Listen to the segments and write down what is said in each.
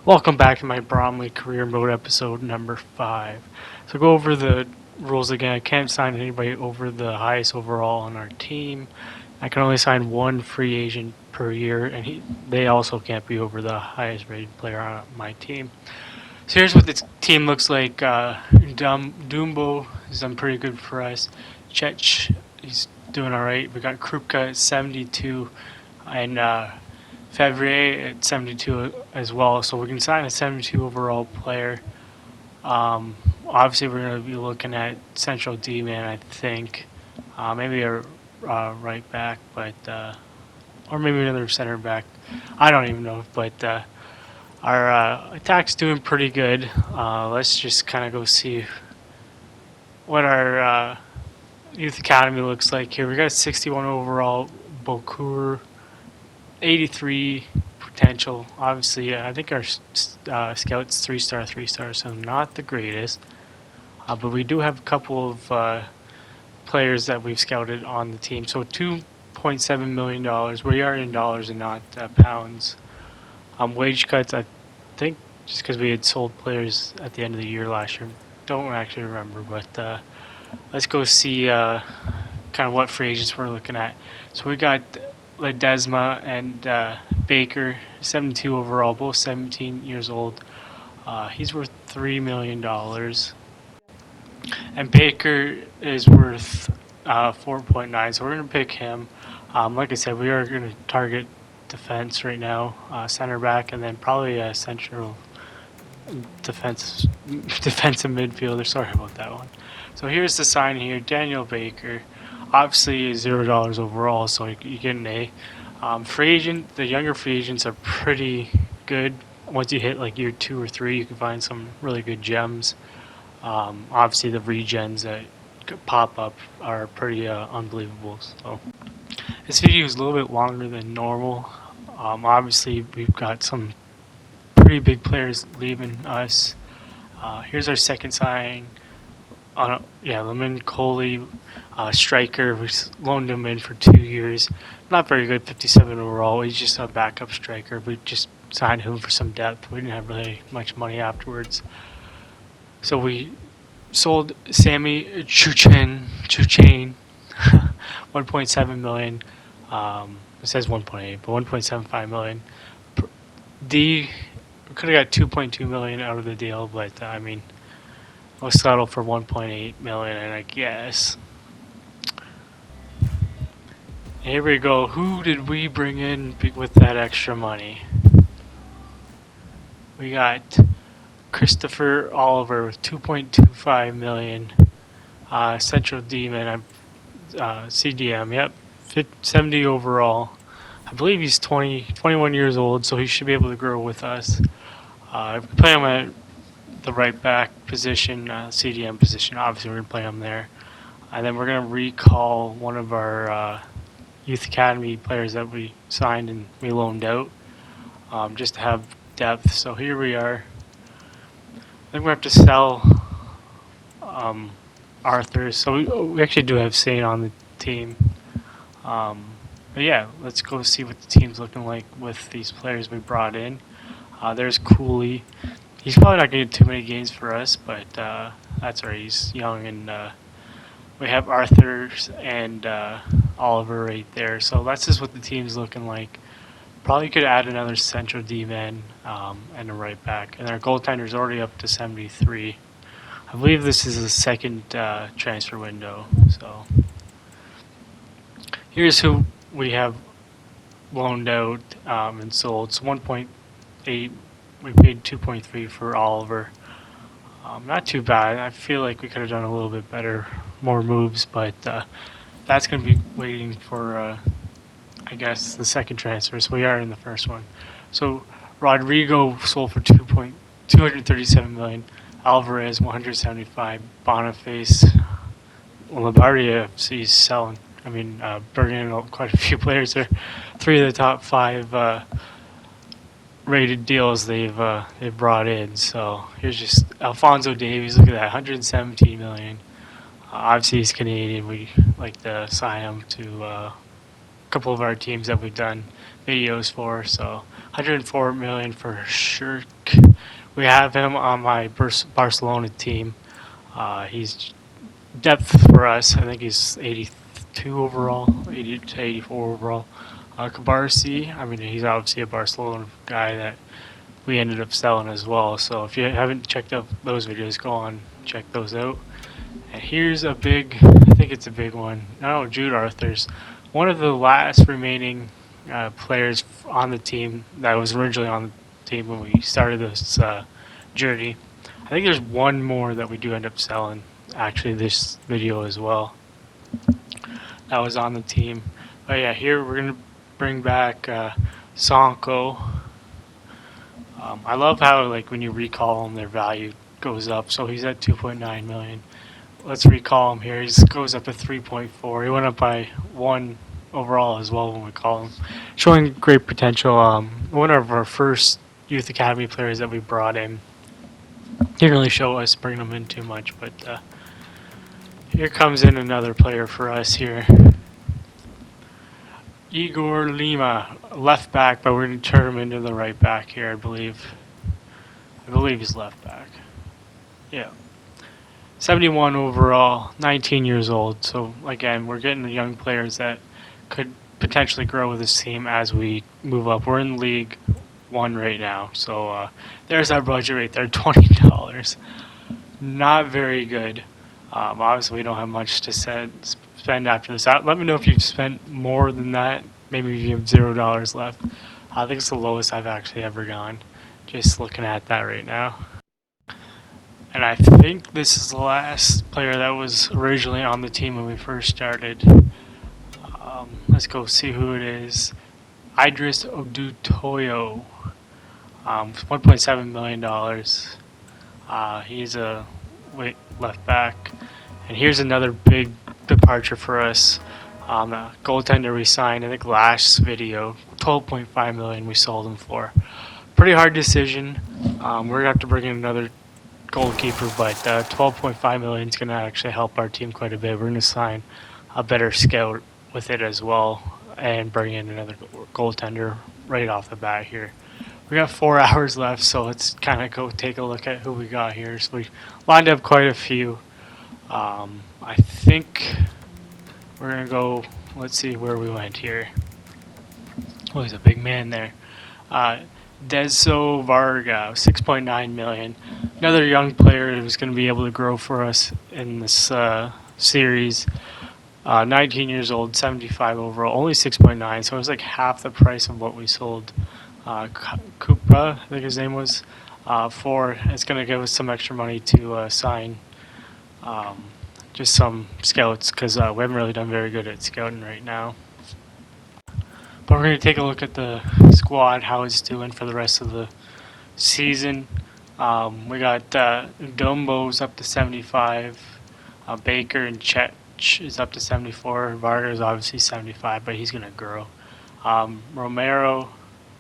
Welcome back to my Bromley career mode episode number 5. So go over the rules again. I can't sign anybody over the highest overall on our team. I can only sign one free agent per year, and they also can't be over the highest rated player on my team. So here's what this team looks like. Dumbo has done pretty good for us. Chech, he's doing alright. We got Krupka at 72, and Fevrier at 72 as well, so we can sign a 72 overall player. Obviously, we're going to be looking at central D-man, I think. Maybe a right back, but or maybe another center back. I don't even know, but our attack's doing pretty good. Let's just kind of go see what our youth academy looks like here. We got 61 overall, Bokur, 83 potential. Obviously, I think our scout's 3-star, so not the greatest. But we do have a couple of players that we've scouted on the team. So $2.7 million. We are in dollars and not pounds. Wage cuts, I think, just because we had sold players at the end of the year last year. Don't actually remember, but let's go see kind of what free agents we're looking at. So we got Ledesma and Baker, 72 overall, both 17 years old. He's worth $3 million. And Baker is worth 4.9, so we're going to pick him. Like I said, we are going to target defense right now, center back, and then probably a central defensive midfielder. Sorry about that one. So here's the sign here, Daniel Baker. Obviously $0 overall, so you get an A. Free agent, the younger free agents are pretty good. Once you hit like year 2 or 3, you can find some really good gems. Obviously the regens that pop up are pretty unbelievable. So this video is a little bit longer than normal. Obviously we've got some pretty big players leaving us. Here's our second signing. Lemon Coley, striker. We loaned him in for 2 years. Not very good, 57 overall. He's just a backup striker. We just signed him for some depth. We didn't have really much money afterwards. So we sold Sammy Chuchain, 1.7 million. It says 1.8, but 1.75 million. We could have got 2.2 million out of the deal, but I mean, we'll settle for 1.8 million, and I guess. Here we go. Who did we bring in with that extra money? We got Christopher Oliver with 2.25 million. Central Demon, CDM. Yep, 70 overall. I believe he's 21 years old, so he should be able to grow with us. If we play him at the right back position, CDM position, obviously we're going to play him there. And then we're going to recall one of our youth academy players that we signed and we loaned out, just to have depth. So here we are. I think we have to sell Arthur. So we actually do have Saint on the team. But yeah, let's go see what the team's looking like with these players we brought in. There's Cooley. He's probably not going to get too many games for us, but that's alright. He's young, and we have Arthur and Oliver right there. So that's just what the team's looking like. Probably could add another central D-man and a right back. And our goaltender's already up to 73. I believe this is the second transfer window. So here's who we have loaned out and sold. So 1.8. We paid 2.3 for Oliver. Not too bad. I feel like we could have done a little bit better, more moves, but that's going to be waiting for, I guess, the second transfer. So we are in the first one. So Rodrigo sold for 237 million. Alvarez 175. Boniface, Labardia, he's selling. I mean, bringing in quite a few players there. 3 of the top 5 rated deals they've brought in. So here's just Alphonso Davies. Look at that, 117 million. Obviously he's Canadian. We like to sign him to couple of our teams that we've done videos for. So 104 million for Shirk. We have him on my Barcelona team. He's depth for us. I think he's 82 overall, 80 to 84 overall. Cabarsi, I mean, he's obviously a Barcelona guy that we ended up selling as well. So if you haven't checked out those videos, go on, check those out. And here's a big, I think it's a big one. No, Jude Arthurs, one of the last remaining players on the team that was originally on the team when we started this journey. I think there's one more that we do end up selling, actually, this video as well. That was on the team. But yeah, here we're going to bring back Sonko. I love how, like, when you recall them, their value goes up. So he's at 2.9 million. Let's recall him here. He goes up to 3.4. He went up by 1 overall as well when we call him. Showing great potential. One of our first youth academy players that we brought in. Didn't really show us bringing him in too much, but here comes in another player for us here. Igor Lima, left back, but we're going to turn him into the right back here, I believe. I believe he's left back. Yeah. 71 overall, 19 years old. So, again, we're getting the young players that could potentially grow with this team as we move up. We're in League 1 right now. So, there's our budget right there, $20. Not very good. Obviously, we don't have much to spend after this. Let me know if you've spent more than that. Maybe if you have $0 left. I think it's the lowest I've actually ever gone. Just looking at that right now. And I think this is the last player that was originally on the team when we first started. Let's go see who it is. Idris Odutoyo. $1.7 million. He's a left back. And here's another big departure for us. The goaltender we signed, I think last video, $12.5 million we sold him for. Pretty hard decision. We're gonna have to bring in another goalkeeper, but $12.5 million is gonna actually help our team quite a bit. We're gonna sign a better scout with it as well, and bring in another goaltender right off the bat here. We got 4 hours left, so let's kind of go take a look at who we got here. So we lined up quite a few. I think we're going to go, let's see where we went here. Oh, he's a big man there. Deso Varga, 6.9 million. Another young player who's going to be able to grow for us in this series. 19 years old, 75 overall, only 6.9, so it was like half the price of what we sold Kupra, I think his name was, for. It's going to give us some extra money to sign just some scouts, because we haven't really done very good at scouting right now. But we're going to take a look at the squad, how it's doing for the rest of the season. We got Dumbo's up to 75, Baker and Chet is up to 74. Varga is obviously 75, but he's going to grow. Romero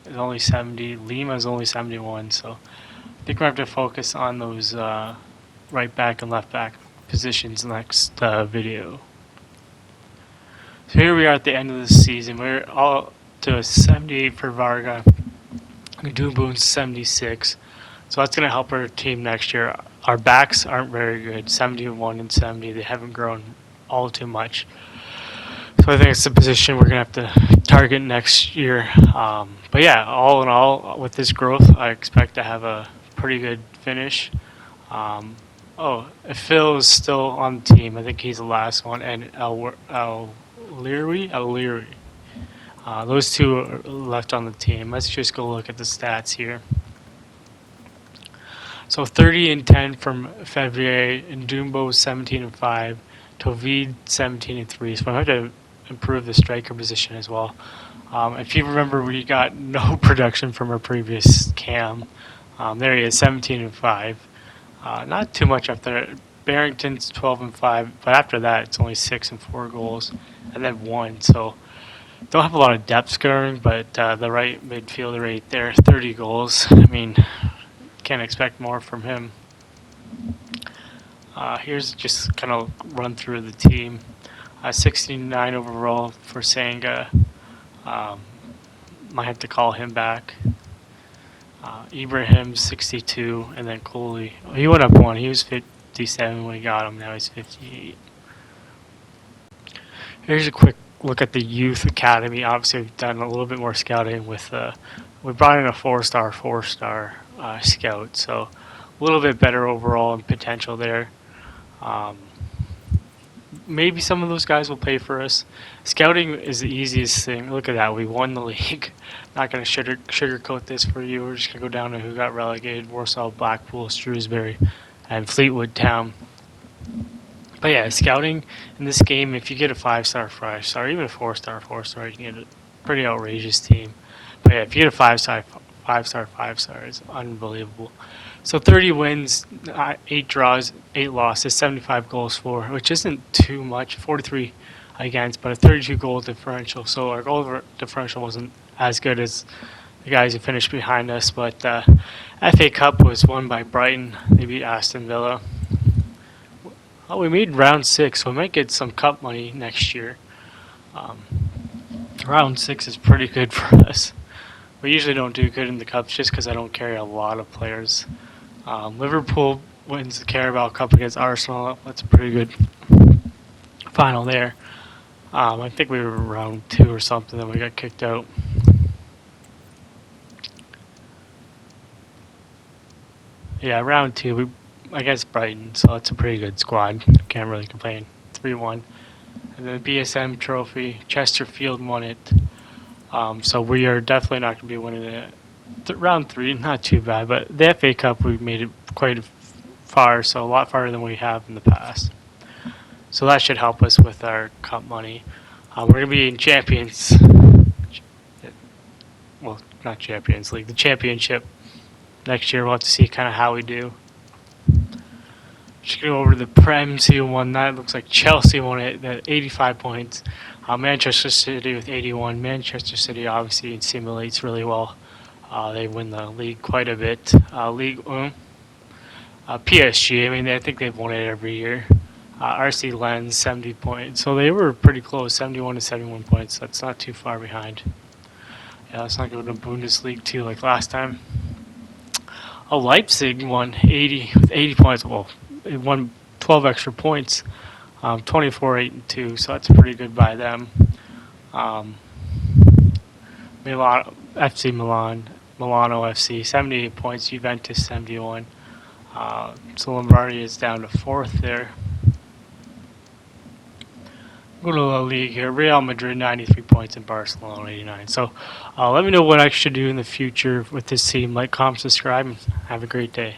is only 70. Lima is only 71. So I think we have to focus on those right back and left back positions next video. So here we are at the end of the season. We're all to a 78 for Varga. Dumbo's 76. So that's going to help our team next year. Our backs aren't very good. 71 and 70. They haven't grown all too much. So I think it's the position we're going to have to target next year. But yeah, all in all, with this growth, I expect to have a pretty good finish. Phil is still on the team. I think he's the last one. And Leary. Those two are left on the team. Let's just go look at the stats here. So 30 and 10 from February, and Dumbo 17 and 5. Tovid 17 and 3. So I have to improve the striker position as well. If you remember, we got no production from our previous cam. There he is, 17 and 5. Not too much up there. Barrington's 12 and 5, but after that, it's only 6 and 4 goals, and then 1. So don't have a lot of depth scoring, but the right midfielder right there, 30 goals. I mean, can't expect more from him. Here's just kind of run through the team. 69 overall for Sanga. Um, might have to call him back. Ibrahim 62, and then Coley. He went up one. He was 57 when we got him. Now he's 58. Here's a quick look at the youth academy. Obviously, we've done a little bit more scouting with. We brought in a four-star scout, so a little bit better overall in potential there. Um, Maybe some of those guys will pay for us. Scouting is the easiest thing. Look at that. We won the league. Not going to sugarcoat this for you. We're just going to go down to who got relegated. Warsaw, Blackpool, Shrewsbury, and Fleetwood Town. But yeah, scouting in this game, if you get a 5-star, 5-star, even a 4-star, 4-star, you can get a pretty outrageous team. But yeah, if you get a 5-star, 5-star, 5-star, it's unbelievable. So 30 wins, 8 draws, 8 losses, 75 goals for, which isn't too much, 43 against, but a 32 goal differential. So our goal differential wasn't as good as the guys who finished behind us, but FA Cup was won by Brighton. They beat Aston Villa. Oh, we made round 6, so we might get some cup money next year. Round 6 is pretty good for us. We usually don't do good in the cups just because I don't carry a lot of players. Liverpool wins the Carabao Cup against Arsenal. That's a pretty good final there. I think we were round 2 or something, then we got kicked out. Yeah, round 2, I guess Brighton, so it's a pretty good squad. Can't really complain. 3-1. And then the BSM Trophy, Chesterfield won it. So we are definitely not going to be winning it. Round 3, not too bad, but the FA Cup we made it quite far, so a lot farther than we have in the past. So that should help us with our cup money. We're going to be in Champions, well, not Champions League, the Championship next year. We'll have to see kind of how we do. Just going to go over to the Prem, see who won that. It looks like Chelsea won it at 85 points. Manchester City with 81. Manchester City obviously simulates really well. They win the league quite a bit. League 1. PSG, I mean, I think they've won it every year. RC Lens, 70 points. So they were pretty close, 71 to 71 points. That's not too far behind. Yeah, let's not go to Bundesliga 2 like last time. Leipzig won 80 with 80 points. Well, it won 12 extra points. 24, 8, and 2. So that's pretty good by them. Milan, FC Milan, Milano FC, 78 points. Juventus 71. So Lombardi is down to 4th there. Go to La Liga here. Real Madrid 93 points and Barcelona 89. So let me know what I should do in the future with this team. Like, comment, subscribe, and have a great day.